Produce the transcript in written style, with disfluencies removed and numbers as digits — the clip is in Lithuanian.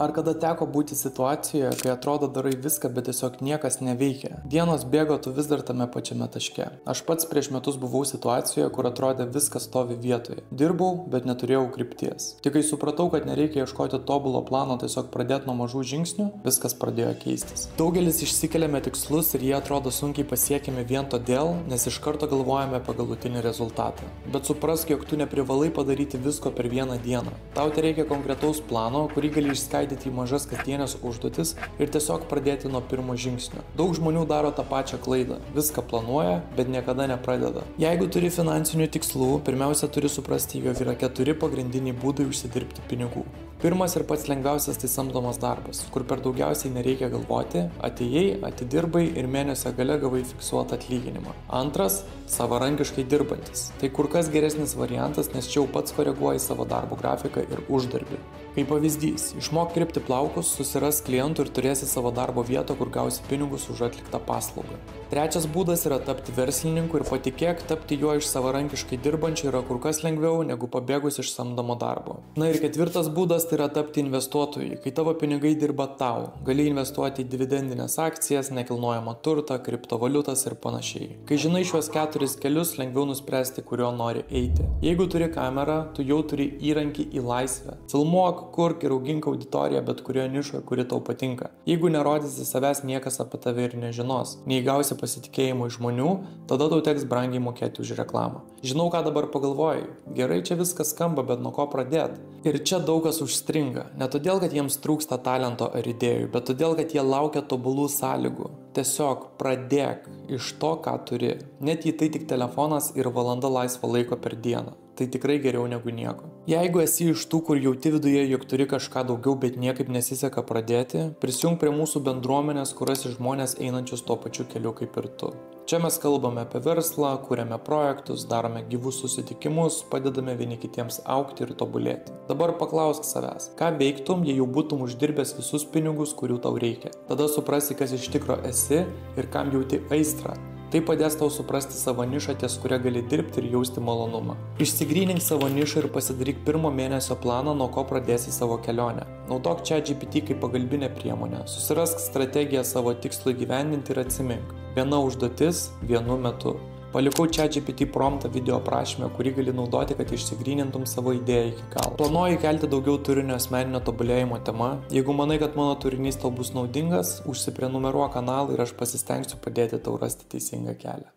Ar kada teko būti situacijoje, kai atrodo darai viską, bet tiesiog niekas neveikia? Dienos bėgo, tu vis dar tame pačiame taške. Aš pats prieš metus buvau situacijoje, kur atrodė viskas stovi vietoje. Dirbau, bet neturėjau krypties. Tik kai supratau, kad nereikia ieškoti tobulo plano, tiesiog pradėti nuo mažų žingsnių, viskas pradėjo keistis. Daugelis išsikeliame tikslus ir jie atrodo sunkiai pasiekiami vien todėl, nes iš karto galvojame apie galutinį rezultatą. Bet suprask, jog tu neprivalai padaryti visko per vieną dieną. Tau tereikia konkretaus plano, kurį gali išskaidyti į mažas kasdienės užduotis ir tiesiog pradėti nuo pirmo žingsnio. Daug žmonių daro tą pačią klaidą. Viską planuoja, bet niekada nepradeda. Jeigu turi finansinių tikslų, pirmiausia turi suprasti, jog yra 4 pagrindiniai būdai užsidirbti pinigų. Pirmas ir pats lengviausias tai samdomas darbas, kur per daugiausiai nereikia galvoti, atėjai, atidirbai ir mėnesio gale gavai fiksuotą atlyginimą. Antras – savarankiškai dirbantis. Tai kur kas geresnis variantas, nes čia jau pats koreguoji savo darbo grafiką ir uždarbį. Kaip pavyzdys, išmok kirpti plaukus, susirask klientų ir turėsi savo darbo vietą, kur gausi pinigus už atliktą paslaugą. Trečias būdas yra tapti verslininku ir patikėk, tapti juo iš savarankiškai dirbančio yra kur kas lengviau negu pabėgus iš samdomo darbo. Na ir ketvirtas būdas tai yra tapti investuotojui, kai tavo pinigai dirba tau. Gali investuoti į dividendinės akcijas, nekilnojamą turtą, kriptovaliutas ir panašiai. Kai žinai šiuos 4 kelius, lengviau nuspręsti, kuriuo nori eiti. Jeigu turi kamerą, tu jau turi įrankį į laisvę. Filmuok, kurk ir augink auditoriją bet kurioje nišoje, kuri tau patinka. Jeigu nerodysi savęs, niekas apie tave ir nežinos. Neįgausi pasitikėjimo iš žmonių, tada tau teks brangiai mokėti už reklamą. Žinau, ką dabar pagalvojai. Gerai, čia viskas skamba, bet nuo ko pradėti? Ir čia daug kas užstringa. Ne todėl, kad jiems trūksta talento ar idėjų, bet todėl, kad jie laukia tobulų sąlygų. Tiesiog pradėk iš to, ką turi. Net jei tai tik telefonas ir valanda laisvo laiko per dieną. Tai tikrai geriau negu nieko. Jeigu esi iš tų, kur jauti viduje, jog turi kažką daugiau, bet niekaip nesiseka pradėti, prisijung prie mūsų bendruomenės, kur rasi žmonės einančius tuo pačiu keliu kaip ir tu. Čia mes kalbame apie verslą, kuriame projektus, darome gyvus susitikimus, padedame vieni kitiems augti ir tobulėti. Dabar paklausk savęs, ką veiktum, jei jau būtum uždirbęs visus pinigus, kurių tau reikia. Tada suprasi, kas iš tikro esi ir kam jauti aistrą. Tai padės tau suprasti savo nišą, ties kuria gali dirbti ir jausti malonumą. Išsigrynink savo nišą ir pasidaryk pirmo mėnesio planą, nuo ko pradėsi savo kelionę. Naudok ChatGPT kaip pagalbinę priemonę. Susirask strategiją savo tikslui įgyvendinti ir atsimink. Viena užduotis, vienu metu. Palikau ChatGPT promptą video aprašymę, kurį gali naudoti, kad išsigrynintum savo idėją iki galo. Planuoju kelti daugiau turinio asmeninio tobulėjimo tema. Jeigu manai, kad mano turinys tau bus naudingas, užsiprenumeruok kanalą ir aš pasistengsiu padėti tau rasti teisingą kelią.